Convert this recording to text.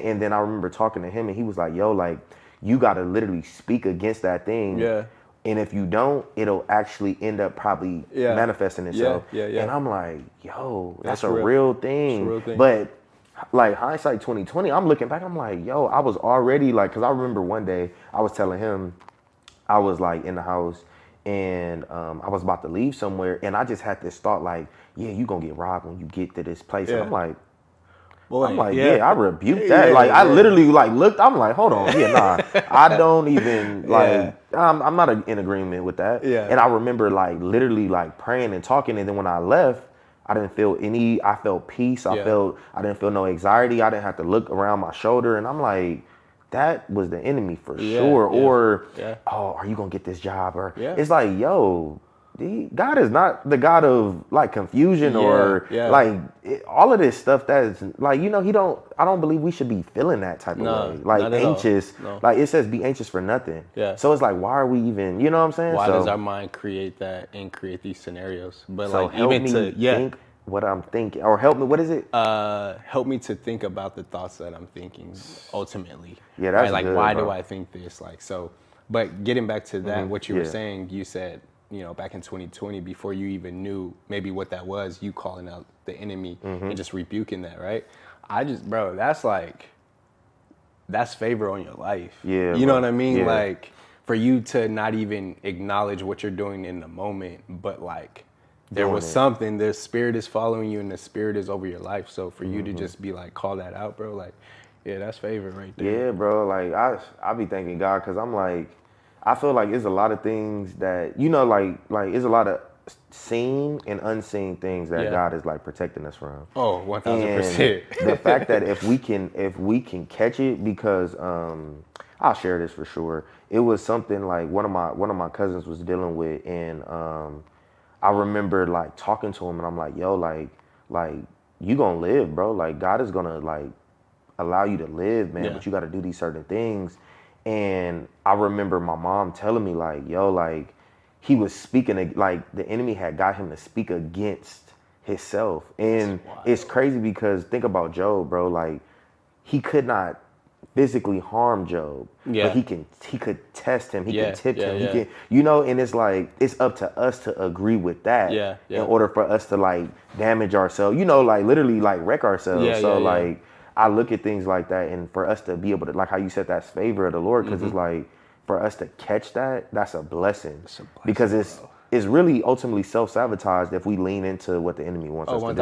And then I remember talking to him, and he was like, "Yo, like you got to literally speak against that thing." Yeah. And if you don't, it'll actually end up probably manifesting itself. Yeah. And I'm like, yo, that's a real. real It's a thing. real thing. But like hindsight 2020, I'm looking back, I'm like, yo, I was already like, cause I remember one day I was telling him, I was like in the house and I was about to leave somewhere and I just had this thought like, yeah, you gonna get robbed when you get to this place. And I'm like, yeah, I rebuked that. Like, I literally like looked. I'm like, hold on, yeah, nah, I don't even like. I'm not in agreement with that. Yeah. And I remember like literally like praying and talking, and then when I left, I didn't feel any. I felt peace. I didn't feel no anxiety. I didn't have to look around my shoulder, and I'm like, that was the enemy for sure. Or, oh, are you gonna get this job? Or it's like, yo. God is not the God of like confusion or like all of this stuff that is like, you know, I don't believe we should be feeling that type of way. Like anxious. No. Like it says be anxious for nothing. Yeah. So it's like, why are we even, you know what I'm saying? Why does our mind create that and create these scenarios? But so like help even me to think what I'm thinking or help me, what is it? Help me to think about the thoughts that I'm thinking ultimately. Yeah, that's right? Like good, why bro. do I think this? Like so, but getting back to that, what you were saying, you said, you know, back in 2020, before you even knew maybe what that was, you calling out the enemy and just rebuking that, right? Bro, that's favor on your life. Yeah. You know what I mean? Yeah. Like, for you to not even acknowledge what you're doing in the moment, but like, there was something, the spirit is following you and the spirit is over your life. So for you to just be like, call that out, bro, like, yeah, that's favor right there. Yeah, bro. Like, I be thanking God because I'm like, I feel like it's a lot of things that, you know, like it's a lot of seen and unseen things that God is like protecting us from. Oh, 1000%. The fact that if we can catch it, because I'll share this for sure. It was something like one of my cousins was dealing with, and I remember like talking to him, and I'm like, yo, like you gonna live, bro. Like God is gonna like allow you to live, man. But you got to do these certain things. And I remember my mom telling me like, yo, like he was speaking, like the enemy had got him to speak against himself. And it's crazy because think about Job, bro. Like he could not physically harm Job, but he could test him. He can tip him. He can, you know, and it's like, it's up to us to agree with that in order for us to like damage ourselves, you know, like literally like wreck ourselves. Like, I look at things like that, and for us to be able to, like how you said, that's favor of the Lord, because it's like, for us to catch that, that's a blessing. Because it's really ultimately self-sabotaged if we lean into what the enemy wants us to do.